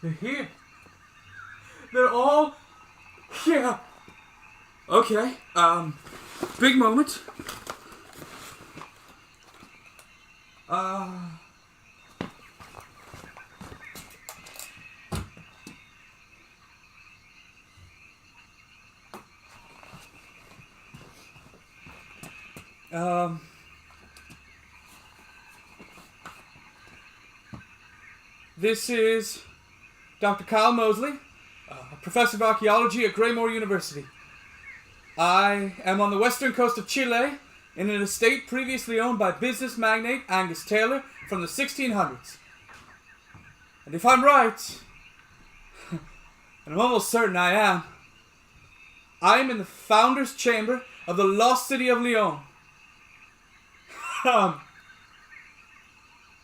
They're here. They're all here. Okay, big moment. This is Dr. Kyle Mosley, Professor of Archaeology at Greymoor University. I am on the western coast of Chile in an estate previously owned by business magnate Angus Taylor from the 1600s. And if I'm right, and I'm almost certain I am in the founder's chamber of the lost city of Leone.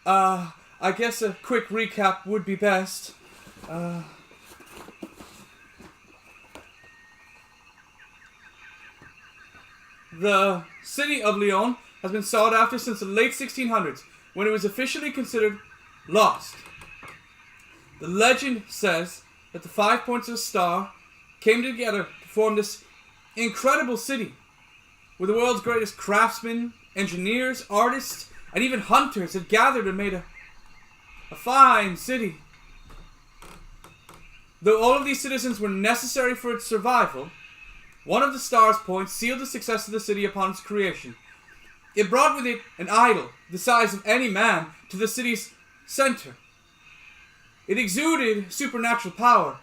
I guess a quick recap would be best. The City of Leone has been sought after since the late 1600s, when it was officially considered lost. The legend says that the 5 points of a star came together to form this incredible city, where the world's greatest craftsmen, engineers, artists, and even hunters had gathered and made a fine city. Though all of these citizens were necessary for its survival, one of the star's points sealed the success of the city upon its creation. It brought with it an idol, the size of any man, to the city's center. It exuded supernatural power,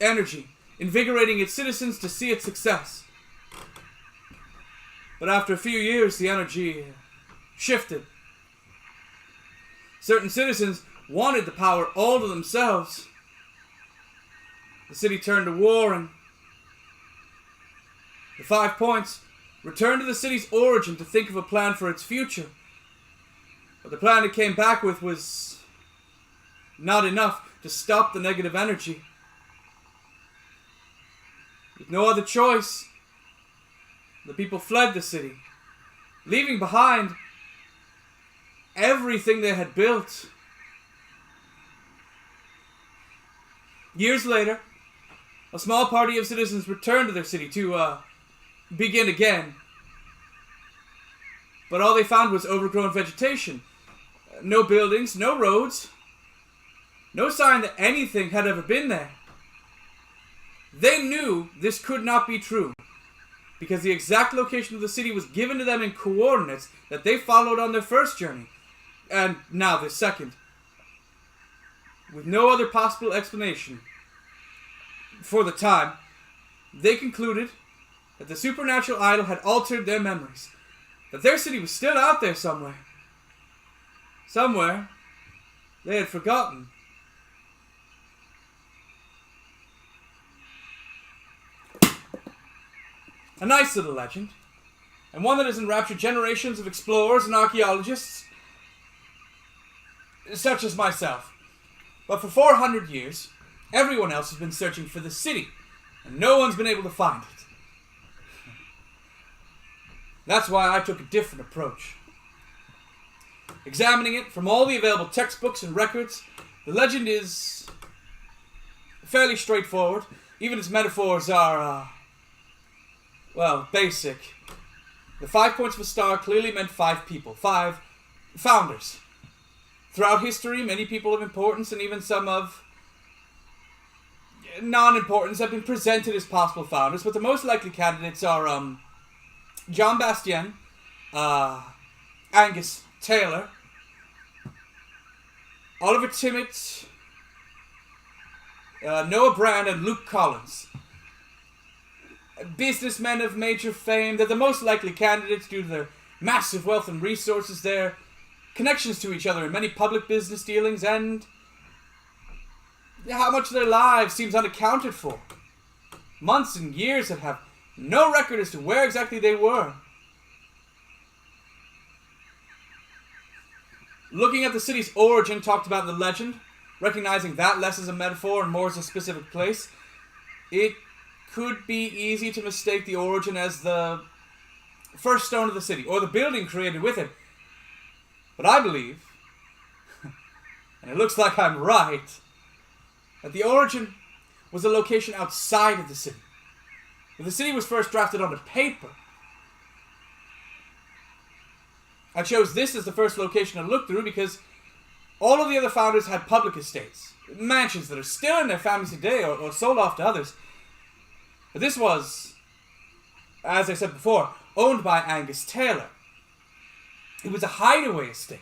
energy, invigorating its citizens to see its success. But after a few years, the energy shifted. Certain citizens wanted the power all to themselves. The city turned to war, and the 5 points returned to the city's origin to think of a plan for its future. But the plan it came back with was not enough to stop the negative energy. With no other choice, the people fled the city, leaving behind everything they had built. Years later, a small party of citizens returned to their city to begin again. But all they found was overgrown vegetation. No buildings, no roads, no sign that anything had ever been there. They knew this could not be true, because the exact location of the city was given to them in coordinates that they followed on their first journey, and now their second. With no other possible explanation, for the time, they concluded that the supernatural idol had altered their memories, that their city was still out there somewhere. Somewhere they had forgotten. A nice little legend, and one that has enraptured generations of explorers and archaeologists, such as myself. But for 400 years, everyone else has been searching for the city, and no one's been able to find it. That's why I took a different approach. Examining it from all the available textbooks and records, the legend is fairly straightforward. Even its metaphors are, basic. The 5 points of a star clearly meant 5 people, 5 founders. Throughout history, many people of importance and even some of non-importance have been presented as possible founders, but the most likely candidates are John Bastien, Angus Taylor, Oliver Timmett, Noah Brand, and Luke Collins. Businessmen of major fame. They're the most likely candidates due to their massive wealth and resources, their connections to each other in many public business dealings, and how much of their lives seems unaccounted for. Months and years that have no record as to where exactly they were. Looking at the city's origin talked about in the legend, recognizing that less as a metaphor and more as a specific place, it could be easy to mistake the origin as the first stone of the city, or the building created with it. But I believe, and it looks like I'm right, that the origin was a location outside of the city. The city was first drafted onto paper. I chose this as the first location to look through because all of the other founders had public estates, mansions that are still in their families today or sold off to others. But this was, as I said before, owned by Angus Taylor. It was a hideaway estate.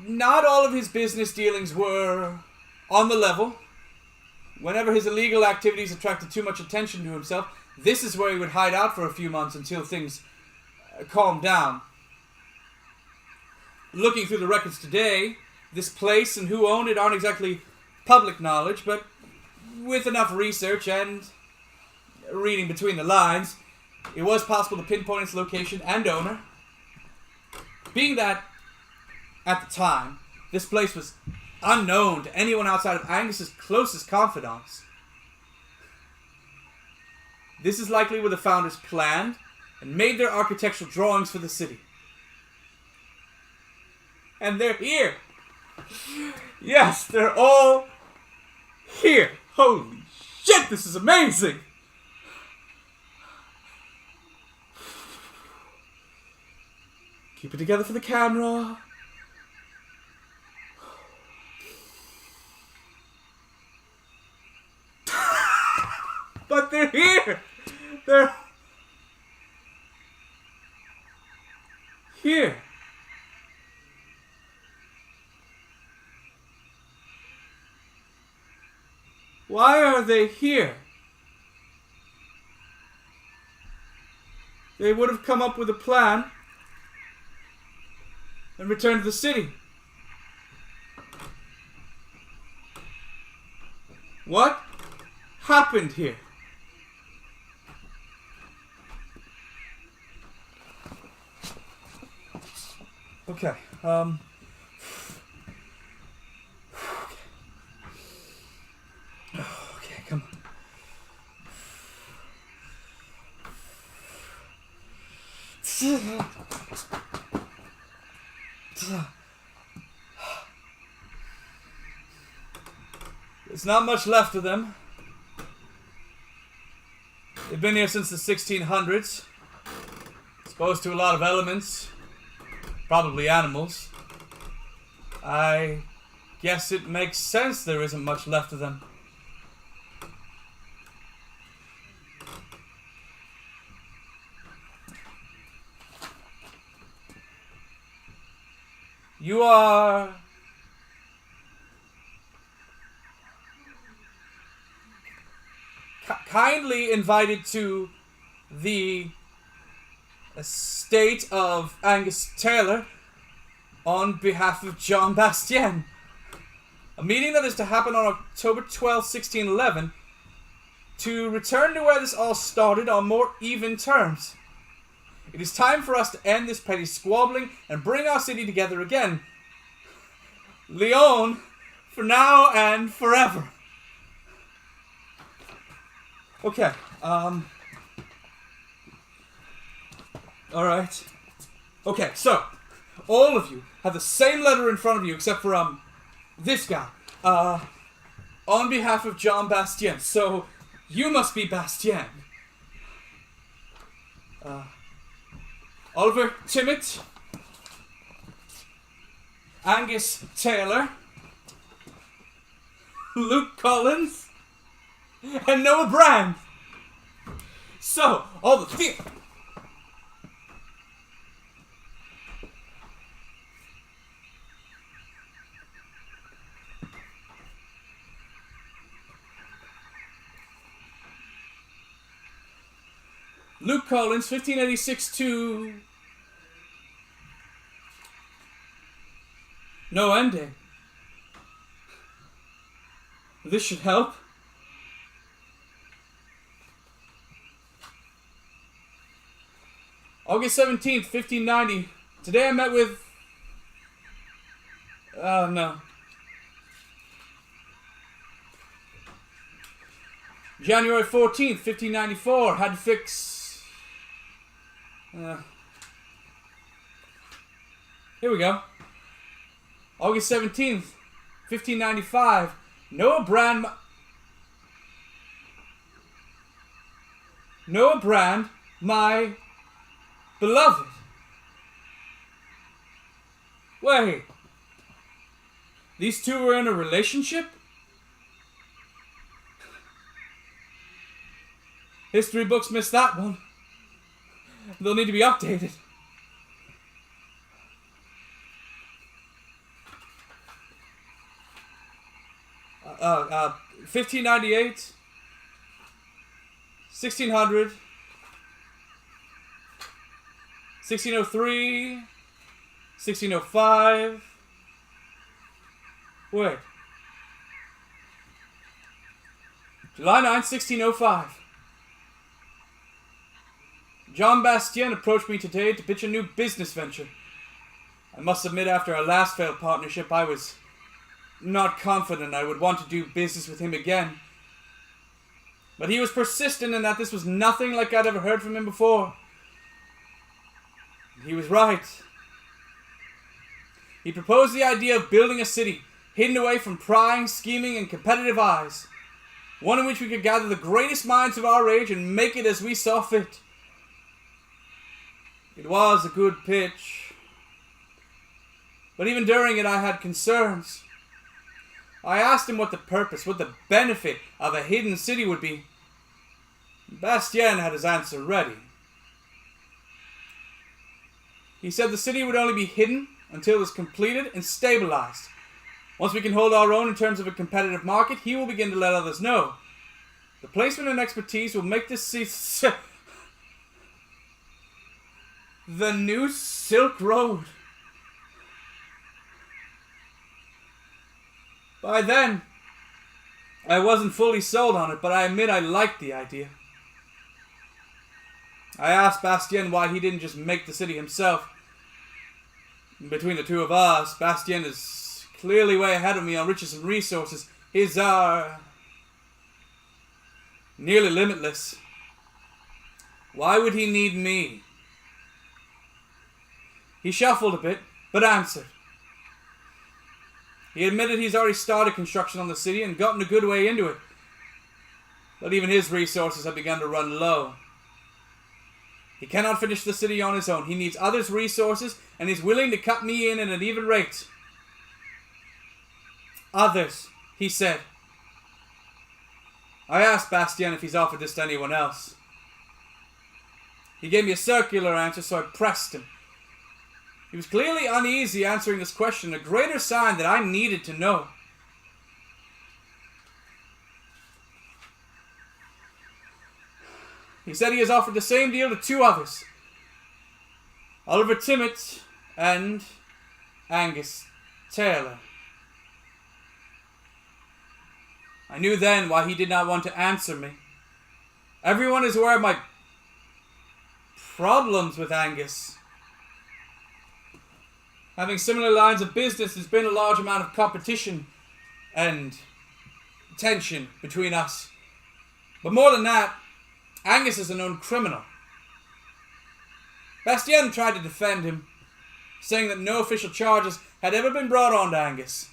Not all of his business dealings were on the level. Whenever his illegal activities attracted too much attention to himself, this is where he would hide out for a few months until things calmed down. Looking through the records today, this place and who owned it aren't exactly public knowledge, but with enough research and reading between the lines, it was possible to pinpoint its location and owner. Being that, at the time, this place was unknown to anyone outside of Angus's closest confidants, this is likely where the founders planned and made their architectural drawings for the city. And they're here! Yes, they're all here! Holy shit, this is amazing! Keep it together for the camera. But they're here! They're here. Why are they here? They would have come up with a plan and returned to the city. What happened here? Okay, okay, come on. There's not much left of them. They've been here since the 1600s. Exposed to a lot of elements. Probably animals. I guess it makes sense there isn't much left of them. You are kindly invited to the estate of Angus Taylor on behalf of John Bastien. A meeting that is to happen on October 12, 1611 to return to where this all started on more even terms. It is time for us to end this petty squabbling and bring our city together again. Leone, for now and forever. Okay, alright. Okay, so, all of you have the same letter in front of you except for, this guy. On behalf of John Bastien. So, you must be Bastien. Oliver Timmett. Angus Taylor. Luke Collins. And Noah Brand. So, all the Luke Collins, 1586 to no ending. This should help. August 17th, 1590. Today I met with... no. January 14th, 1594. Had to fix... here we go. August 17th, 1595, Noah Brand, my beloved. Wait, these two were in a relationship? History books missed that one. They'll need to be updated. 1598, 1600, 1603, 1605. Wait. July 9, 1605. John Bastien approached me today to pitch a new business venture. I must admit, after our last failed partnership, I was not confident I would want to do business with him again. But he was persistent in that this was nothing like I'd ever heard from him before. He was right. He proposed the idea of building a city hidden away from prying, scheming, and competitive eyes. One in which we could gather the greatest minds of our age and make it as we saw fit. It was a good pitch. But even during it, I had concerns. I asked him what the purpose, what the benefit of a hidden city would be. Bastien had his answer ready. He said the city would only be hidden until it was completed and stabilized. Once we can hold our own in terms of a competitive market, he will begin to let others know. The placement and expertise will make this city the new Silk Road. By then, I wasn't fully sold on it, but I admit I liked the idea. I asked Bastien why he didn't just make the city himself. Between the two of us, Bastien is clearly way ahead of me on riches and resources. His are nearly limitless. Why would he need me? He shuffled a bit, but answered. He admitted he's already started construction on the city and gotten a good way into it. But even his resources have begun to run low. He cannot finish the city on his own. He needs others' resources, and he's willing to cut me in at an even rate. Others, he said. I asked Bastien if he's offered this to anyone else. He gave me a circular answer, so I pressed him. He was clearly uneasy answering this question, a greater sign that I needed to know. He said he has offered the same deal to two others, Oliver Timmett and Angus Taylor. I knew then why he did not want to answer me. Everyone is aware of my problems with Angus. Having similar lines of business, there's been a large amount of competition and tension between us. But more than that, Angus is a known criminal. Bastien tried to defend him, saying that no official charges had ever been brought on to Angus.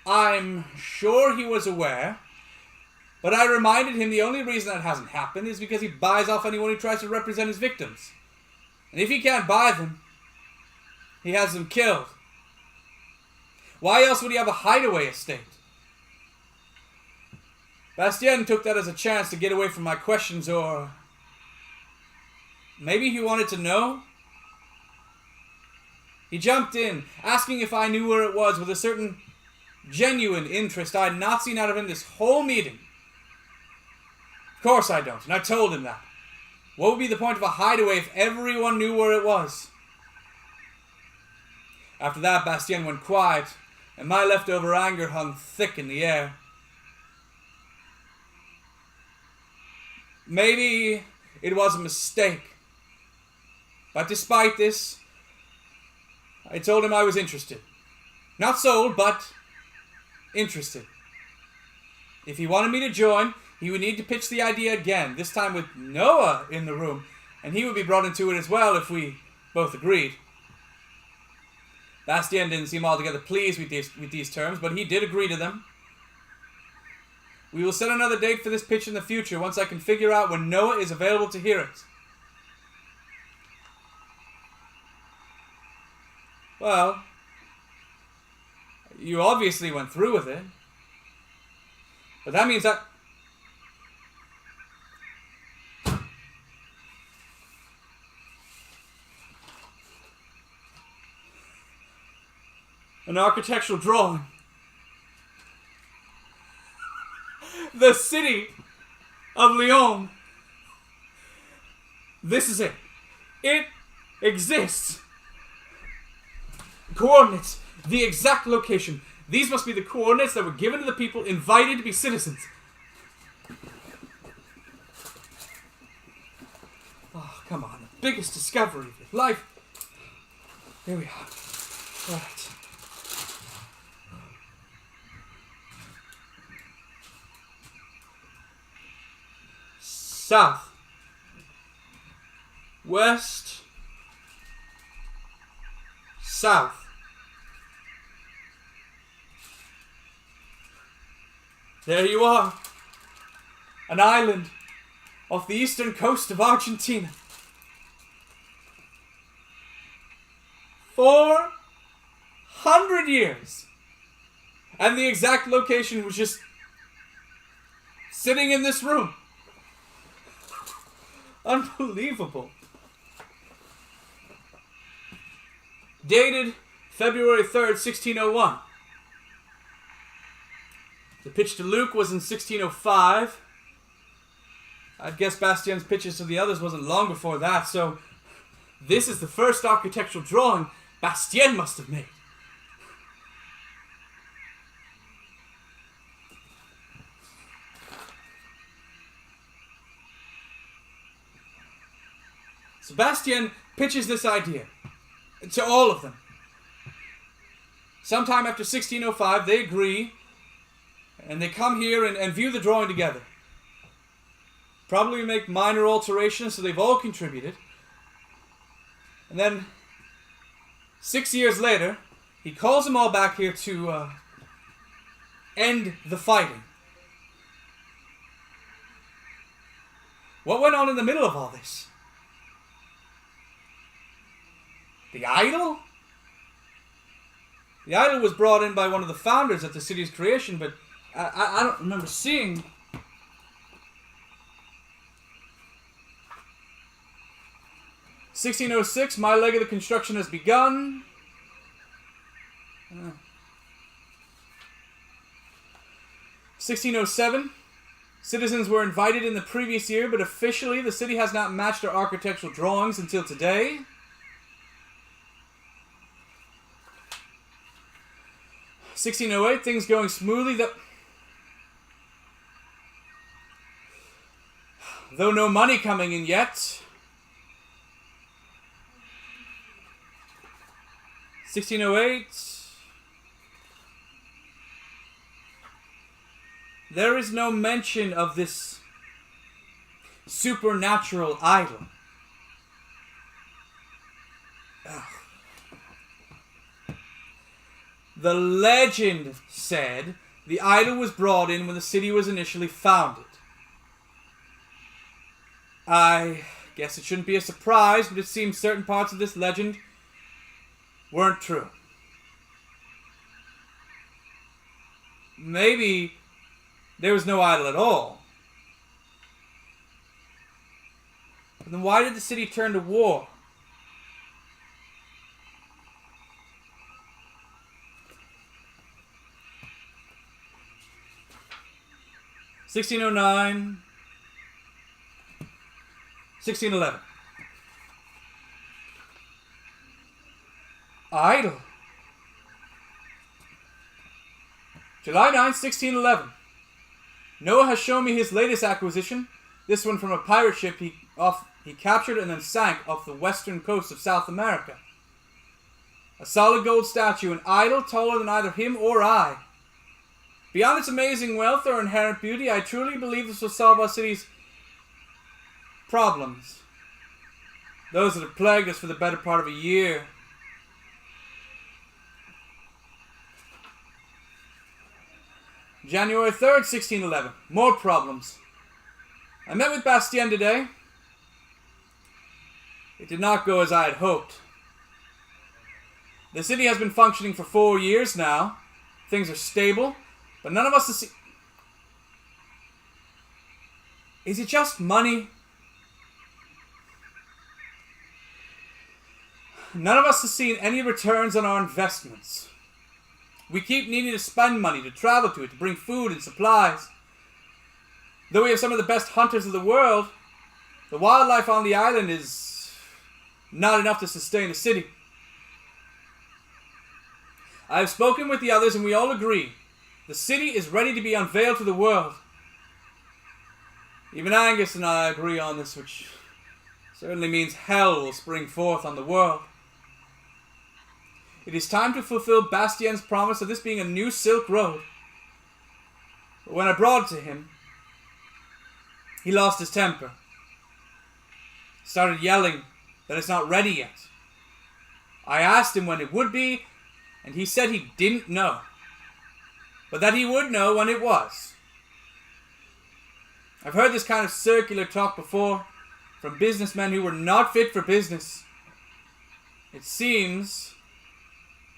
I'm sure he was aware, but I reminded him the only reason that hasn't happened is because he buys off anyone who tries to represent his victims. And if he can't buy them, he has them killed. Why else would he have a hideaway estate? Bastien took that as a chance to get away from my questions, or maybe he wanted to know. He jumped in, asking if I knew where it was with a certain genuine interest I had not seen out of him this whole meeting. Of course I don't, and I told him that. What would be the point of a hideaway if everyone knew where it was? After that, Bastien went quiet, and my leftover anger hung thick in the air. Maybe it was a mistake. But despite this, I told him I was interested. Not sold, but interested. If he wanted me to join, he would need to pitch the idea again, this time with Noah in the room, and he would be brought into it as well if we both agreed. Bastien didn't seem altogether pleased with these terms, but he did agree to them. We will set another date for this pitch in the future once I can figure out when Noah is available to hear it. Well, you obviously went through with it. But that means that... An architectural drawing. The City of Leone. This is it. It exists. Coordinates. The exact location. These must be the coordinates that were given to the people invited to be citizens. Oh, come on. The biggest discovery of your life. Here we are. Right. South. West. South. There you are. An island off the eastern coast of Argentina. 400 years. And the exact location was just sitting in this room. Unbelievable. Dated February 3rd, 1601. The pitch to Luke was in 1605. I'd guess Bastien's pitches to the others wasn't long before that, so this is the first architectural drawing Bastien must have made. So Bastien pitches this idea to all of them. Sometime after 1605, they agree, and they come here and view the drawing together. Probably make minor alterations, so they've all contributed. And then, 6 years later, he calls them all back here to end the fighting. What went on in the middle of all this? The idol? The idol was brought in by one of the founders at the city's creation, but I don't remember seeing... "1606, my leg of the construction has begun." 1607, citizens were invited in the previous year, but officially the city has not matched their architectural drawings until today. 1608, things going smoothly, though no money coming in yet. 1608, there is no mention of this supernatural idol. Ugh. The legend said the idol was brought in when the city was initially founded. I guess it shouldn't be a surprise, but it seems certain parts of this legend weren't true. Maybe there was no idol at all. But then why did the city turn to war? (1609), 1611. Idol. July 9th, 1611. Noah has shown me his latest acquisition. This one from a pirate ship he captured and then sank off the western coast of South America. A solid gold statue, an idol taller than either him or I. Beyond its amazing wealth or inherent beauty, I truly believe this will solve our city's problems. Those that have plagued us for the better part of a year. January 3rd, 1611. More problems. I met with Bastien today. It did not go as I had hoped. The city has been functioning for 4 years now. Things are stable, but none of us see... Is it just money? None of us has seen any returns on our investments. We keep needing to spend money to travel to it, to bring food and supplies. Though we have some of the best hunters of the world, the wildlife on the island is not enough to sustain a city. I have spoken with the others and we all agree the city is ready to be unveiled to the world. Even Angus and I agree on this, which certainly means hell will spring forth on the world. It is time to fulfill Bastien's promise of this being a new Silk Road. But when I brought it to him, he lost his temper. Started yelling that it's not ready yet. I asked him when it would be, and he said he didn't know, but that he would know when it was. I've heard this kind of circular talk before from businessmen who were not fit for business. It seems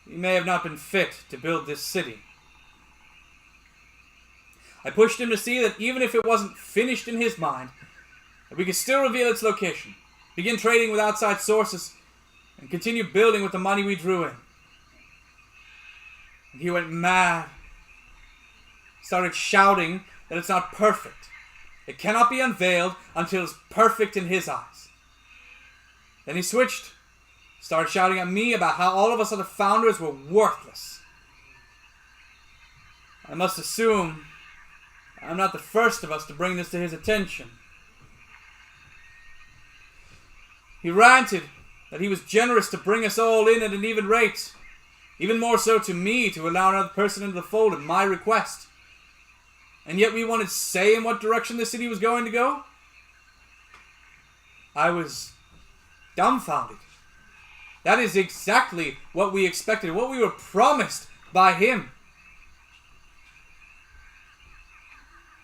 he may have not been fit to build this city. I pushed him to see that even if it wasn't finished in his mind, that we could still reveal its location, begin trading with outside sources, and continue building with the money we drew in. And he went mad. Started shouting that it's not perfect. It cannot be unveiled until it's perfect in his eyes. Then he switched. Started shouting at me about how all of us other founders were worthless. I must assume I'm not the first of us to bring this to his attention. He ranted that he was generous to bring us all in at an even rate. Even more so to me to allow another person into the fold at my request. And yet we wanted say in what direction the city was going to go? I was dumbfounded. That is exactly what we expected, what we were promised by him.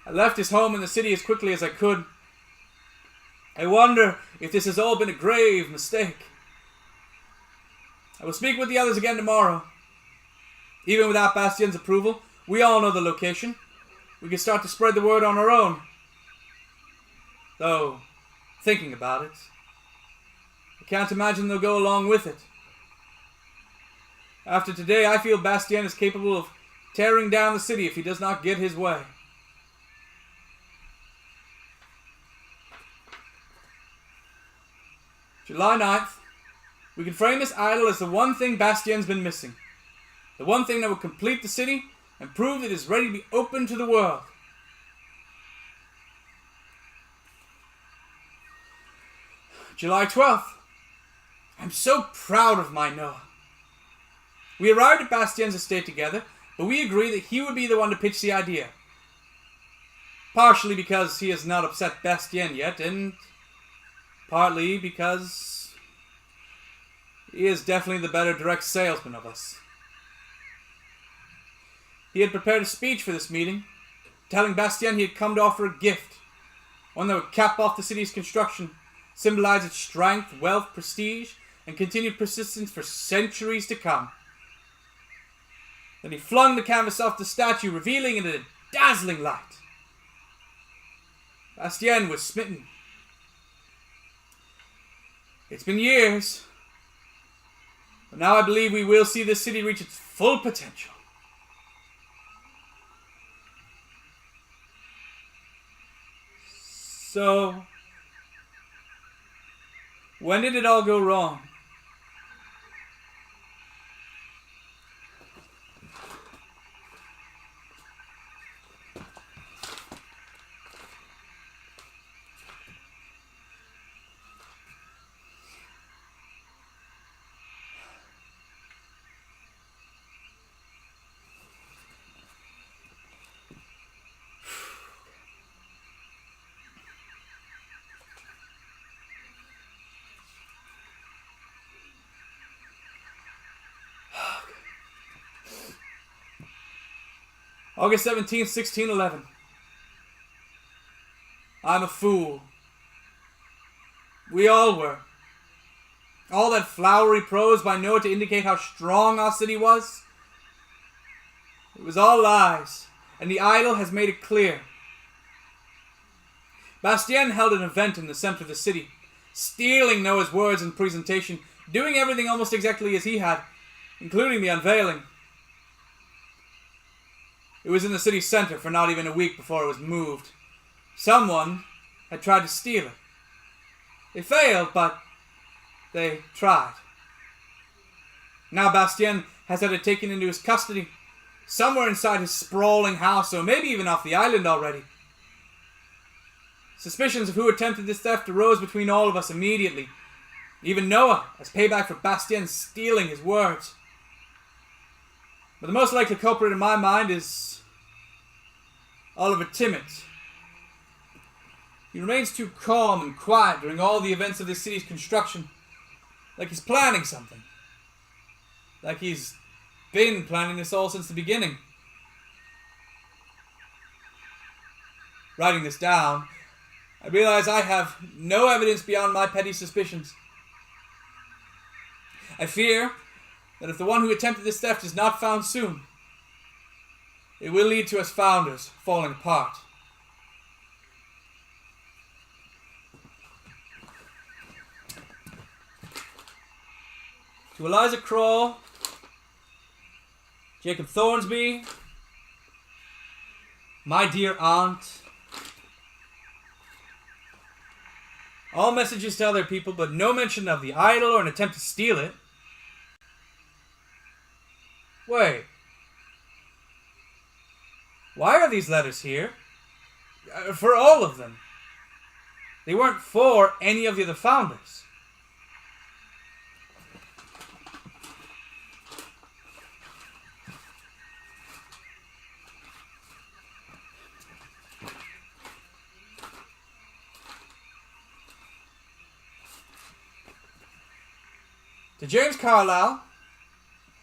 I left his home in the city as quickly as I could. I wonder if this has all been a grave mistake. I will speak with the others again tomorrow. Even without Bastien's approval, we all know the location. We can start to spread the word on our own. Though, thinking about it, I can't imagine they'll go along with it. After today, I feel Bastien is capable of tearing down the city if he does not get his way. July 9th. We can frame this idol as the one thing Bastien's been missing. The one thing that will complete the city and prove that it is ready to be open to the world. July 12th. I'm so proud of my Noah. We arrived at Bastien's estate together, but we agreed that he would be the one to pitch the idea. Partially because he has not upset Bastien yet, and partly because he is definitely the better direct salesman of us. He had prepared a speech for this meeting, telling Bastien he had come to offer a gift, one that would cap off the city's construction, symbolize its strength, wealth, prestige, and continued persistence for centuries to come. Then he flung the canvas off the statue, revealing it in a dazzling light. Bastien was smitten. It's been years, but now I believe we will see this city reach its full potential. So, when did it all go wrong? August 17th, 1611. I'm a fool. We all were. All that flowery prose by Noah to indicate how strong our city was. It was all lies, and the idol has made it clear. Bastien held an event in the center of the city, stealing Noah's words and presentation, doing everything almost exactly as he had, including the unveiling. It was in the city center for not even a week before it was moved. Someone had tried to steal it. They failed, but they tried. Now Bastien has had it taken into his custody, somewhere inside his sprawling house, or maybe even off the island already. Suspicions of who attempted this theft arose between all of us immediately. Even Noah, as payback for Bastien stealing his words. But the most likely culprit in my mind is Oliver Timmins. He remains too calm and quiet during all the events of this city's construction, like he's planning something. Like he's been planning this all since the beginning. Writing this down, I realize I have no evidence beyond my petty suspicions. I fear that if the one who attempted this theft is not found soon, it will lead to us founders falling apart. To Eliza Crawl, Jacob Thornsby, my dear aunt, all messages to other people, but no mention of the idol or an attempt to steal it. Wait. Why are these letters here? For all of them. They weren't for any of the other founders. To James Carlyle,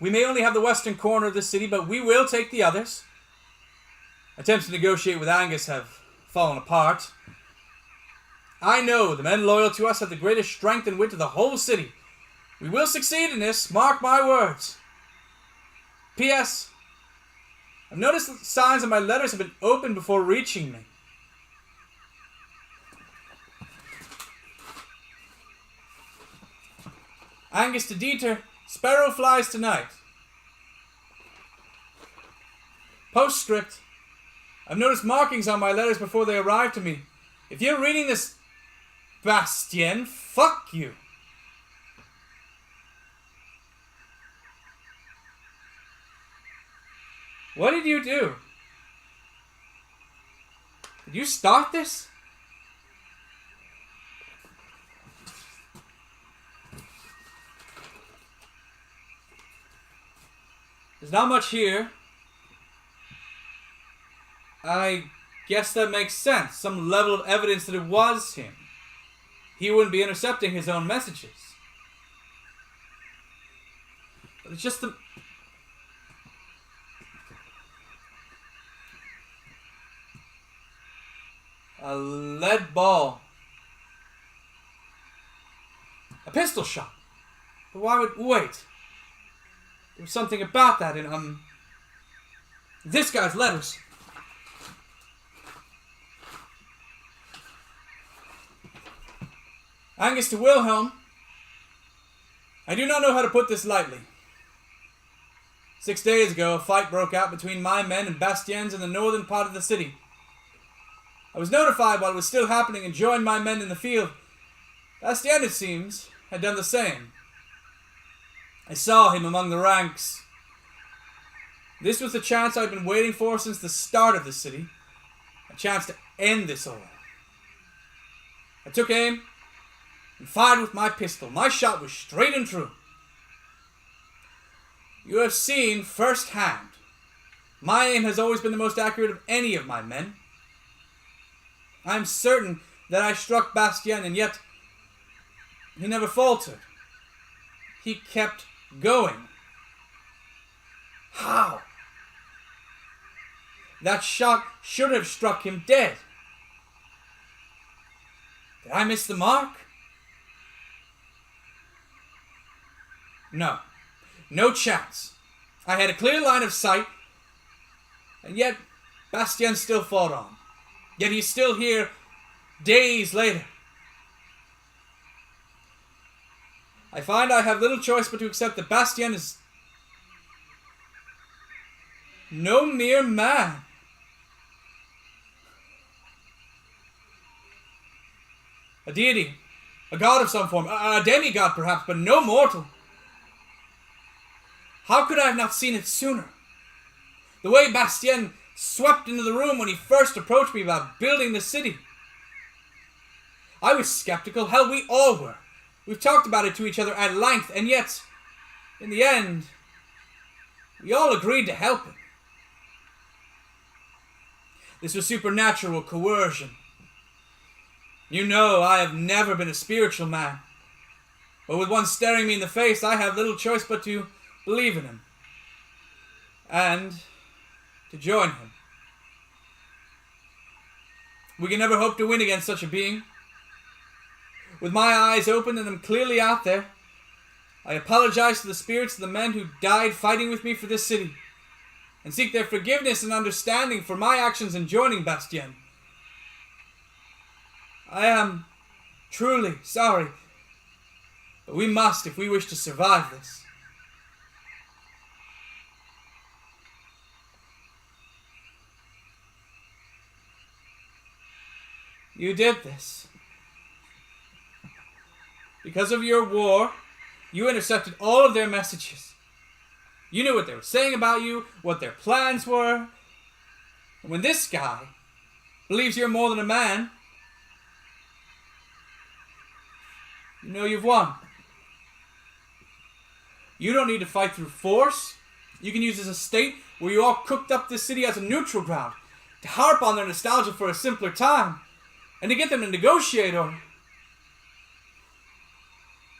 we may only have the western corner of the city, but we will take the others. Attempts to negotiate with Angus have fallen apart. I know the men loyal to us have the greatest strength and wit of the whole city. We will succeed in this, mark my words. P.S. I've noticed that signs of my letters have been opened before reaching me. Angus to Dieter, sparrow flies tonight. Postscript. I've noticed markings on my letters before they arrive to me. If you're reading this, Bastien, fuck you. What did you do? Did you start this? There's not much here. I guess that makes sense. Some level of evidence that it was him. He wouldn't be intercepting his own messages. But it's just the... A lead ball. A pistol shot. But why would... Wait. There was something about that in, this guy's letters. Angus to Wilhelm. I do not know how to put this lightly. 6 days ago, a fight broke out between my men and Bastien's in the northern part of the city. I was notified while it was still happening and joined my men in the field. Bastien, it seems, had done the same. I saw him among the ranks. This was the chance I'd been waiting for since the start of the city. A chance to end this all. I took aim and fired with my pistol. My shot was straight and true. You have seen firsthand. My aim has always been the most accurate of any of my men. I am certain that I struck Bastien, and yet he never faltered. He kept going. How? That shot should have struck him dead. Did I miss the mark? No. No chance. I had a clear line of sight, and yet Bastien still fought on. Yet he's still here days later. I find I have little choice but to accept that Bastien is no mere man. A deity, a god of some form, a demigod perhaps, but no mortal. How could I have not seen it sooner? The way Bastien swept into the room when he first approached me about building the city. I was skeptical, hell, we all were. We've talked about it to each other at length, and yet, in the end, we all agreed to help him. This was supernatural coercion. You know I have never been a spiritual man, but with one staring me in the face, I have little choice but to believe in him, and to join him. We can never hope to win against such a being. With my eyes open and them clearly out there, I apologize to the spirits of the men who died fighting with me for this city, and seek their forgiveness and understanding for my actions in joining Bastien. I am truly sorry, but we must if we wish to survive this. You did this. Because of your war, you intercepted all of their messages. You knew what they were saying about you, what their plans were. And when this guy believes you're more than a man, you know you've won. You don't need to fight through force. You can use this estate where you all cooked up this city as a neutral ground to harp on their nostalgia for a simpler time and to get them to negotiate or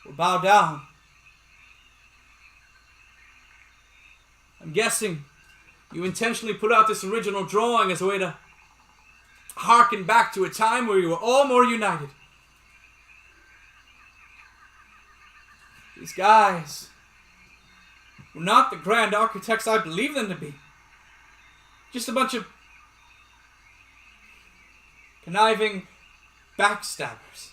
bow down. I'm guessing you intentionally put out this original drawing as a way to harken back to a time where you were all more united. These guys were not the grand architects I believe them to be. Just a bunch of conniving backstabbers.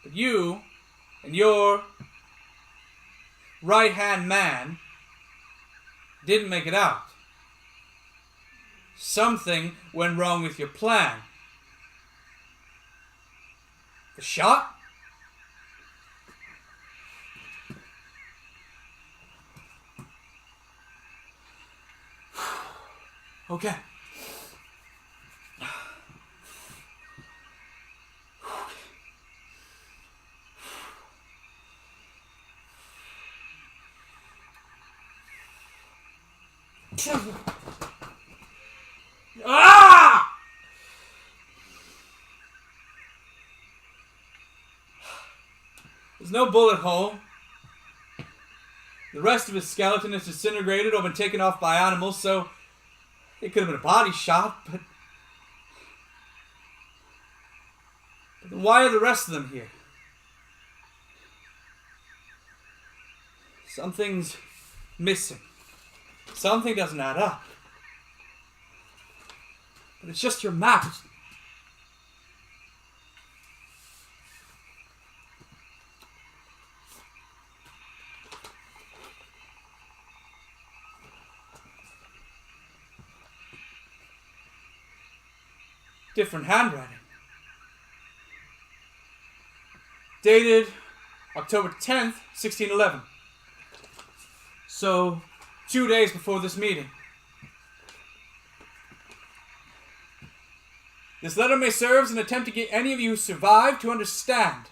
But you and your right-hand man didn't make it out. Something went wrong with your plan. The shot? Okay. Ah! There's no bullet hole. The rest of his skeleton is disintegrated or been taken off by animals, so it could have been a body shot, but then why are the rest of them here? Something's missing. Something doesn't add up. But it's just your map. Different handwriting. Dated October 10th, 1611. So, 2 days before this meeting. This letter may serve as an attempt to get any of you who survived to understand.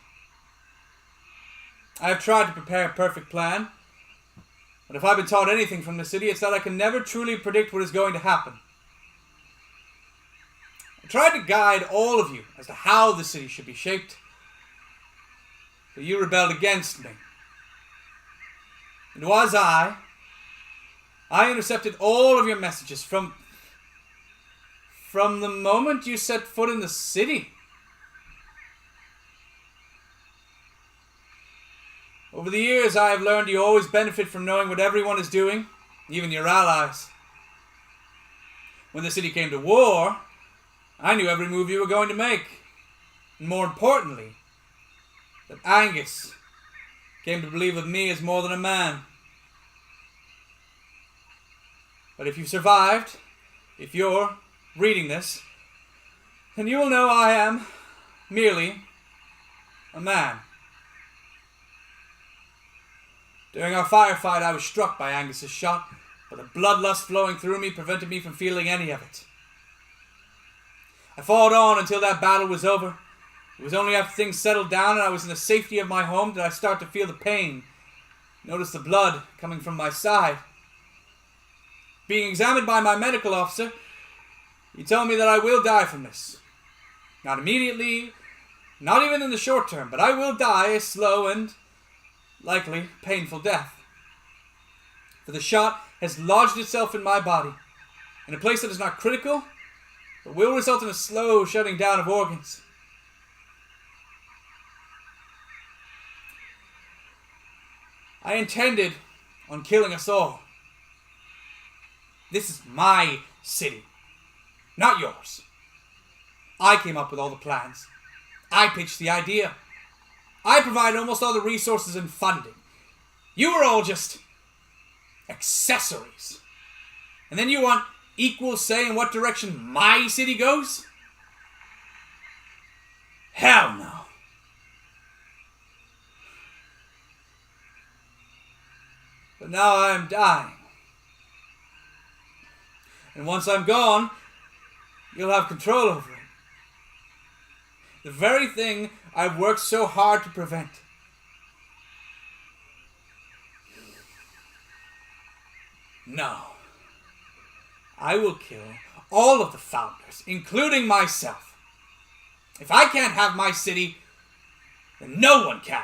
I have tried to prepare a perfect plan, but if I've been taught anything from the city, it's that I can never truly predict what is going to happen. I tried to guide all of you as to how the city should be shaped, that you rebelled against me. It was I intercepted all of your messages from the moment you set foot in the city. Over the years, I have learned you always benefit from knowing what everyone is doing, even your allies. When the city came to war, I knew every move you were going to make. And more importantly, that Angus came to believe of me as more than a man. But if you've survived, if you're reading this, then you will know I am merely a man. During our firefight, I was struck by Angus's shot, but the bloodlust flowing through me prevented me from feeling any of it. I fought on until that battle was over. It was only after things settled down and I was in the safety of my home that I started to feel the pain, notice the blood coming from my side. Being examined by my medical officer, he told me that I will die from this. Not immediately, not even in the short term, but I will die a slow and likely painful death. For the shot has lodged itself in my body, in a place that is not critical, but will result in a slow shutting down of organs. I intended on killing us all. This is my city, not yours. I came up with all the plans. I pitched the idea. I provided almost all the resources and funding. You were all just accessories. And then you want equal say in what direction my city goes? Hell no. But now I am dying. And once I'm gone, you'll have control over it. The very thing I've worked so hard to prevent. No. I will kill all of the founders, including myself. If I can't have my city, then no one can.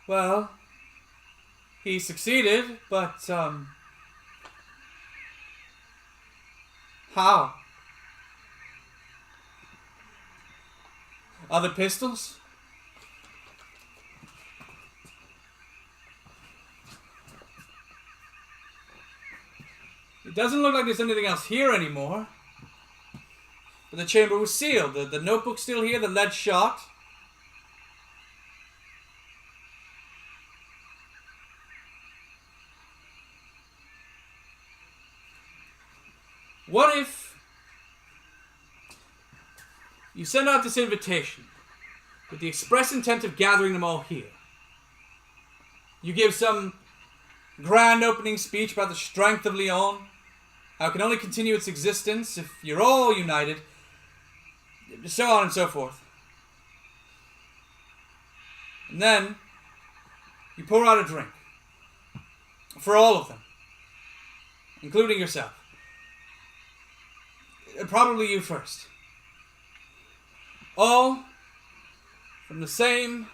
Well, he succeeded, but, how? Other pistols? It doesn't look like there's anything else here anymore. But the chamber was sealed. The notebook's still here, the lead shot. What if you send out this invitation with the express intent of gathering them all here? You give some grand opening speech about the strength of Leone, how it can only continue its existence if you're all united, so on and so forth. And then you pour out a drink for all of them, including yourself. Probably you first. All from the same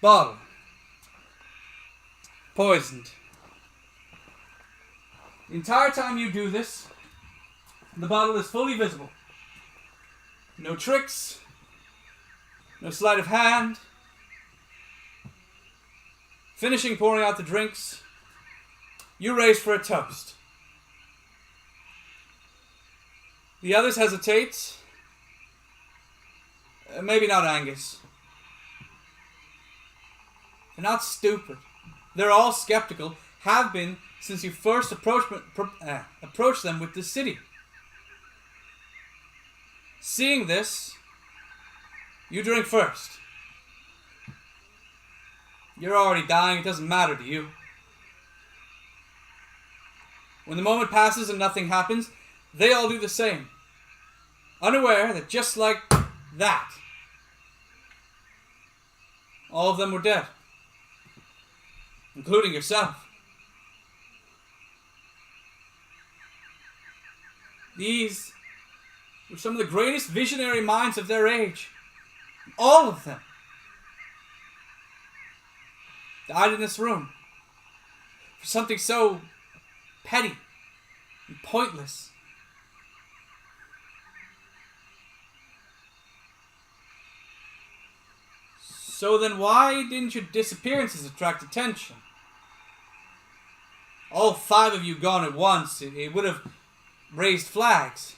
bottle. Poisoned. The entire time you do this, the bottle is fully visible. No tricks. No sleight of hand. Finishing pouring out the drinks, you raise for a toast. The others hesitate. Maybe not Angus. They're not stupid. They're all skeptical, have been since you first approached them with this city. Seeing this, you drink first. You're already dying, it doesn't matter to you. When the moment passes and nothing happens, they all do the same. Unaware that just like that, all of them were dead. Including yourself. These were some of the greatest visionary minds of their age. All of them died in this room for something so petty and pointless. So then why didn't your disappearances attract attention? All 5 of you gone at once, it would have raised flags.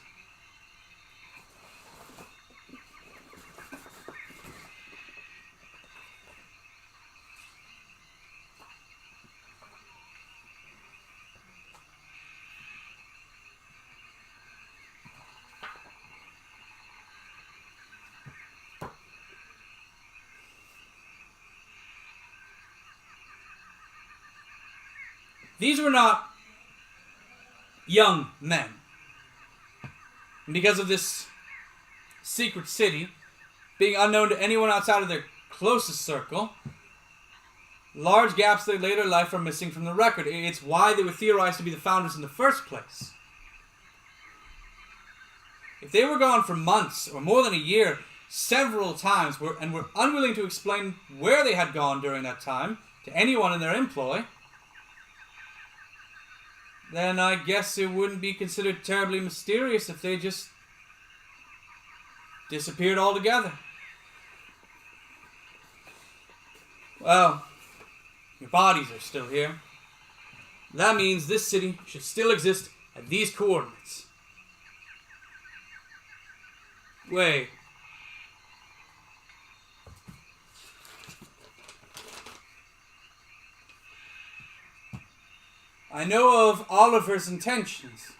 These were not young men. And because of this secret city being unknown to anyone outside of their closest circle, large gaps in their later life are missing from the record. It's why they were theorized to be the founders in the first place. If they were gone for months or more than a year, several times, and were unwilling to explain where they had gone during that time to anyone in their employ, then I guess it wouldn't be considered terribly mysterious if they just disappeared altogether. Well, your bodies are still here. That means this city should still exist at these coordinates. Wait. I know of Oliver's intentions.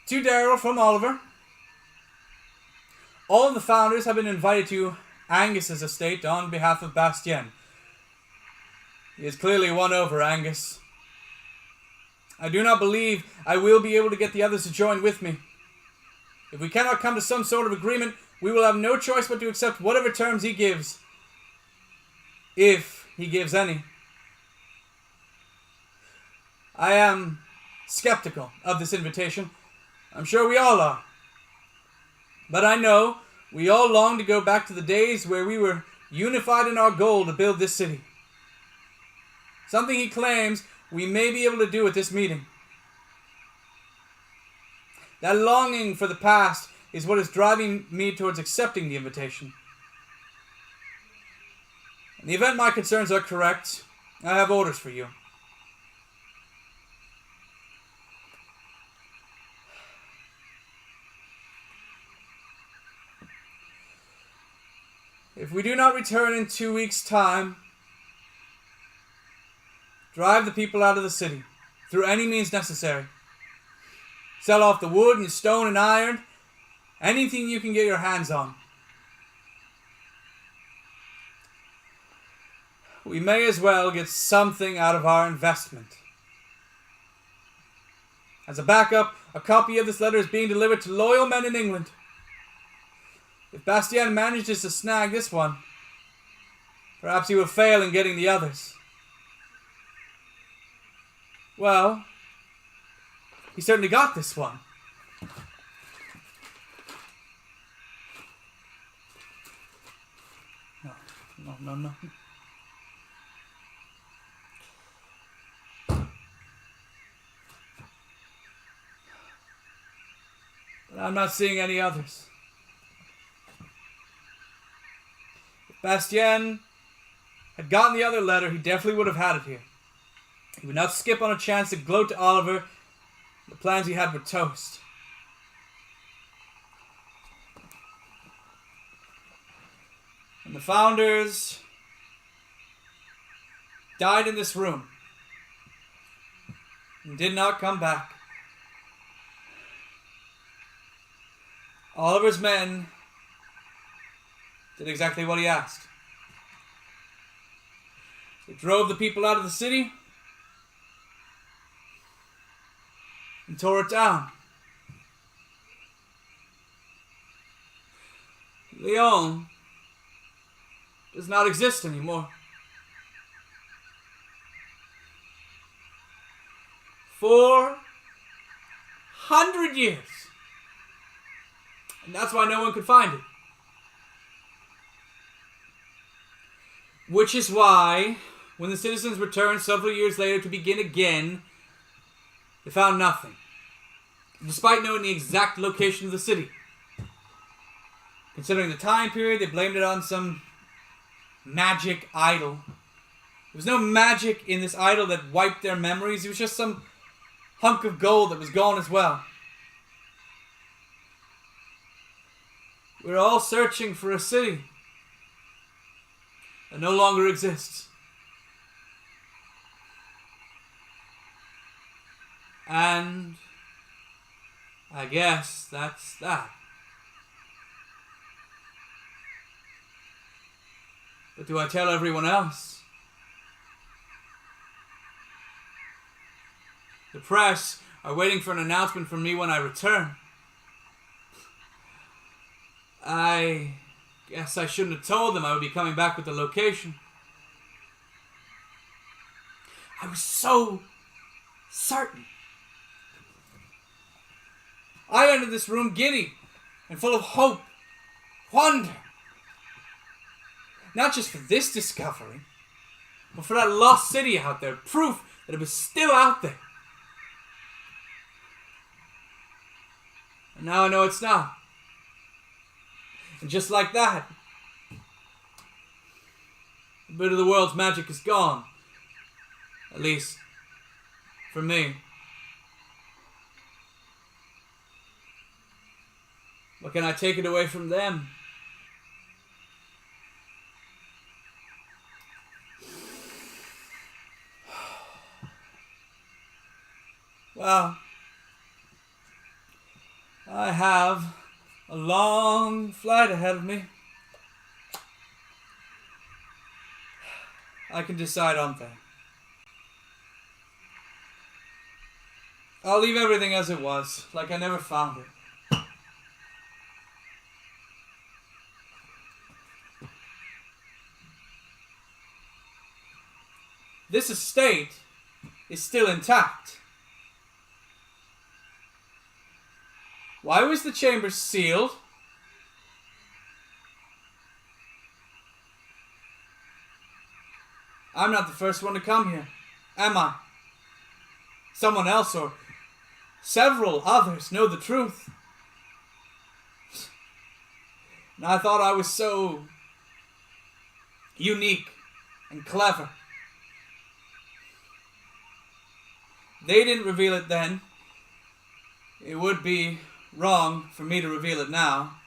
To Daryl from Oliver. All of the founders have been invited to Angus's estate on behalf of Bastien. He has clearly won over Angus. I do not believe I will be able to get the others to join with me. If we cannot come to some sort of agreement, we will have no choice but to accept whatever terms he gives. If he gives any. I am skeptical of this invitation. I'm sure we all are. But I know we all long to go back to the days where we were unified in our goal to build this city. Something he claims we may be able to do at this meeting. That longing for the past is what is driving me towards accepting the invitation. In the event my concerns are correct, I have orders for you. If we do not return in 2 weeks' time, drive the people out of the city through any means necessary. Sell off the wood and stone and iron, anything you can get your hands on. We may as well get something out of our investment. As a backup, a copy of this letter is being delivered to loyal men in England. If Bastien manages to snag this one, perhaps he will fail in getting the others. Well, he certainly got this one. No. But I'm not seeing any others. If Bastien had gotten the other letter, he definitely would have had it here. He would not skip on a chance to gloat to Oliver. The plans he had were toast. And the founders died in this room and did not come back. Oliver's men did exactly what he asked. They drove the people out of the city and tore it down. Leone does not exist anymore. 400 years. And that's why no one could find it. Which is why, when the citizens returned several years later to begin again, they found nothing, despite knowing the exact location of the city. Considering the time period, they blamed it on some magic idol. There was no magic in this idol that wiped their memories. It was just some hunk of gold that was gone as well. We're all searching for a city that no longer exists. And I guess that's that. But do I tell everyone else? The press are waiting for an announcement from me when I return. I guess I shouldn't have told them I would be coming back with the location. I was so certain. I entered this room giddy and full of hope, wonder. Not just for this discovery, but for that lost city out there, proof that it was still out there. And now I know it's not. And just like that, a bit of the world's magic is gone. At least, for me. But can I take it away from them? Well, I have a long flight ahead of me. I can decide on that. I'll leave everything as it was, like I never found it. This estate is still intact. Why was the chamber sealed? I'm not the first one to come here, am I? Someone else or several others know the truth. And I thought I was so unique and clever. They didn't reveal it then. It would be wrong for me to reveal it now.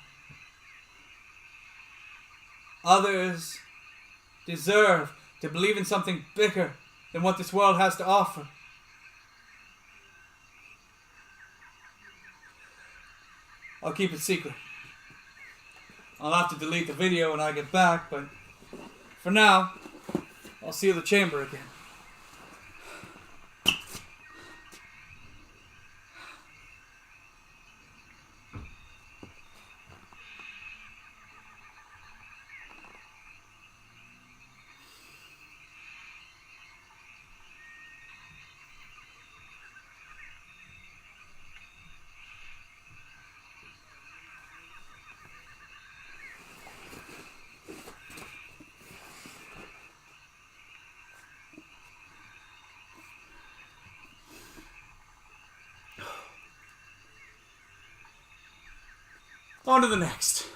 Others deserve to believe in something bigger than what this world has to offer. I'll keep it secret. I'll have to delete the video when I get back, but for now, I'll seal the chamber again. On to the next.